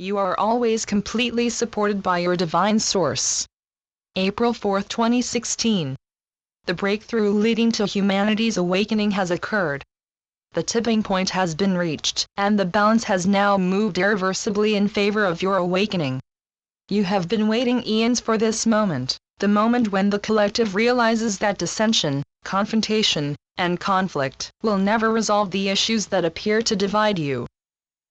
You are always completely supported by your divine source. April 4, 2016. The breakthrough leading to humanity's awakening has occurred. The tipping point has been reached, and the balance has now moved irreversibly in favor of your awakening. You have been waiting eons for this moment, the moment when the collective realizes that dissension, confrontation, and conflict will never resolve the issues that appear to divide you.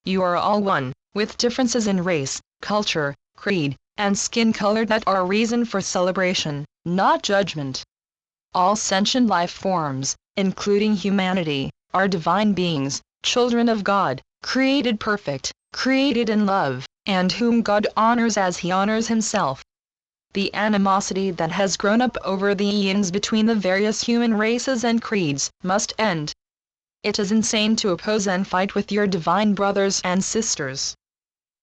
You are all one, with differences in race, culture, creed, and skin color that are reason for celebration, not judgment. All sentient life forms, including humanity, are divine beings, children of God, created perfect, created in love, and whom God honors as He honors Himself. The animosity that has grown up over the eons between the various human races and creeds must end. It is insane to oppose and fight with your divine brothers and sisters.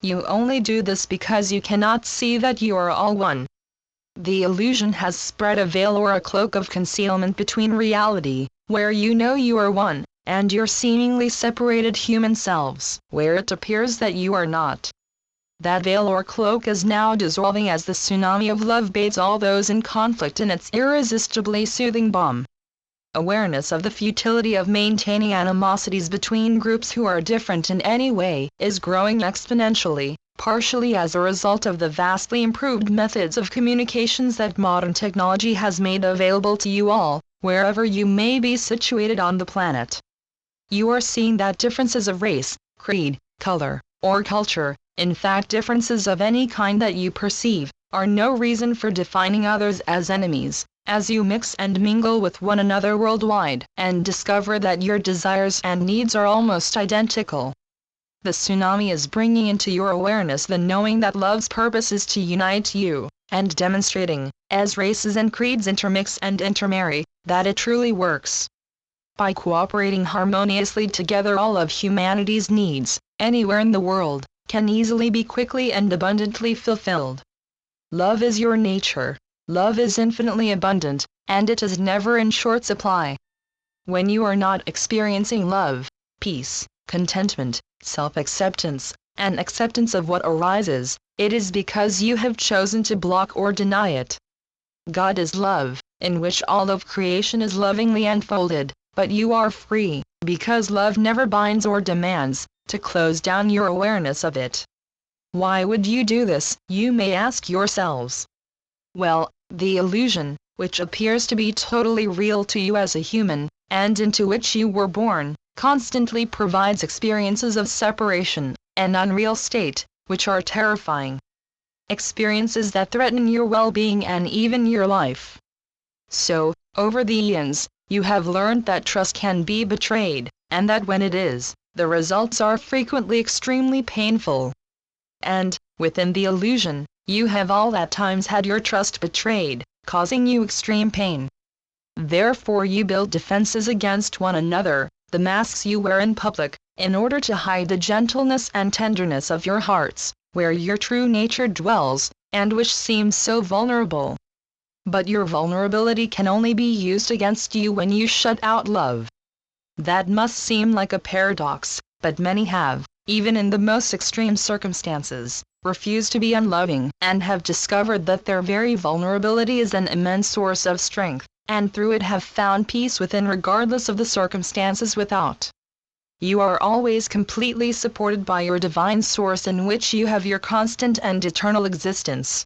You only do this because you cannot see that you are all one. The illusion has spread a veil or a cloak of concealment between reality, where you know you are one, and your seemingly separated human selves, where it appears that you are not. That veil or cloak is now dissolving as the tsunami of love bathes all those in conflict in its irresistibly soothing balm. Awareness of the futility of maintaining animosities between groups who are different in any way is growing exponentially, partially as a result of the vastly improved methods of communications that modern technology has made available to you all, wherever you may be situated on the planet. You are seeing that differences of race, creed, color, or culture, in fact differences of any kind that you perceive, are no reason for defining others as enemies, as you mix and mingle with one another worldwide and discover that your desires and needs are almost identical. The tsunami is bringing into your awareness the knowing that love's purpose is to unite you, and demonstrating, as races and creeds intermix and intermarry, that it truly works. By cooperating harmoniously together, all of humanity's needs, anywhere in the world, can easily be quickly and abundantly fulfilled. Love is your nature. Love is infinitely abundant, and it is never in short supply. When you are not experiencing love, peace, contentment, self-acceptance, and acceptance of what arises, it is because you have chosen to block or deny it. God is love, in which all of creation is lovingly enfolded, but you are free, because love never binds or demands, to close down your awareness of it. Why would you do this, you may ask yourselves? Well, the illusion, which appears to be totally real to you as a human, and into which you were born, constantly provides experiences of separation, an unreal state, which are terrifying. Experiences that threaten your well-being and even your life. So, over the eons, you have learned that trust can be betrayed, and that when it is, the results are frequently extremely painful. And, within the illusion, you have all at times had your trust betrayed, causing you extreme pain. Therefore you build defenses against one another, the masks you wear in public, in order to hide the gentleness and tenderness of your hearts, where your true nature dwells, and which seems so vulnerable. But your vulnerability can only be used against you when you shut out love. That must seem like a paradox, but many have, even in the most extreme circumstances, refused to be unloving, and have discovered that their very vulnerability is an immense source of strength, and through it have found peace within regardless of the circumstances without. You are always completely supported by your divine source in which you have your constant and eternal existence.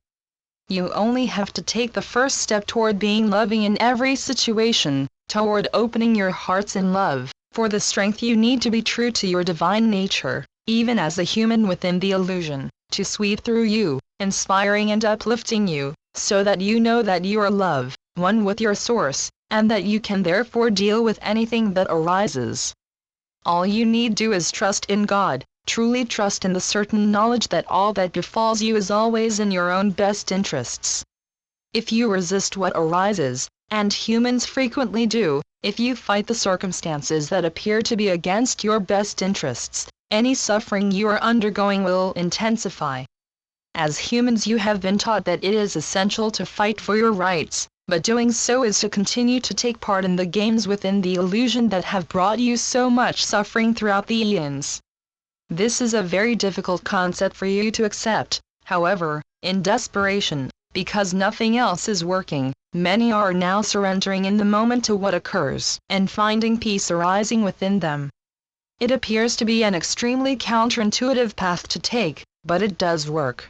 You only have to take the first step toward being loving in every situation, toward opening your hearts in love, for the strength you need to be true to your divine nature, even as a human within the illusion, to sweep through you, inspiring and uplifting you, so that you know that you are love, one with your source, and that you can therefore deal with anything that arises. All you need do is trust in God, truly trust in the certain knowledge that all that befalls you is always in your own best interests. If you resist what arises, and humans frequently do, if you fight the circumstances that appear to be against your best interests, any suffering you are undergoing will intensify. As humans you have been taught that it is essential to fight for your rights, but doing so is to continue to take part in the games within the illusion that have brought you so much suffering throughout the eons. This is a very difficult concept for you to accept. However, in desperation, because nothing else is working, many are now surrendering in the moment to what occurs and finding peace arising within them. It appears to be an extremely counterintuitive path to take, but it does work.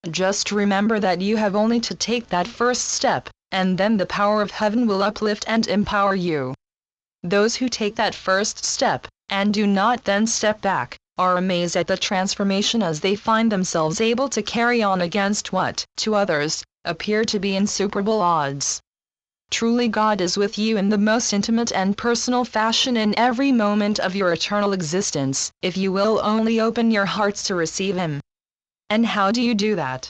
Just remember that you have only to take that first step, and then the power of heaven will uplift and empower you. Those who take that first step, and do not then step back, are amazed at the transformation as they find themselves able to carry on against what, to others, appear to be insuperable odds. Truly God is with you in the most intimate and personal fashion in every moment of your eternal existence, if you will only open your hearts to receive Him. And how do you do that?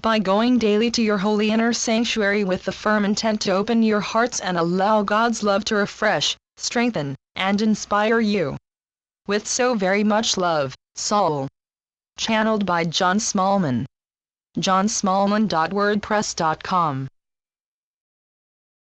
By going daily to your holy inner sanctuary with the firm intent to open your hearts and allow God's love to refresh, strengthen, and inspire you. With so very much love, Saul. Channeled by John Smallman. johnsmallman.wordpress.com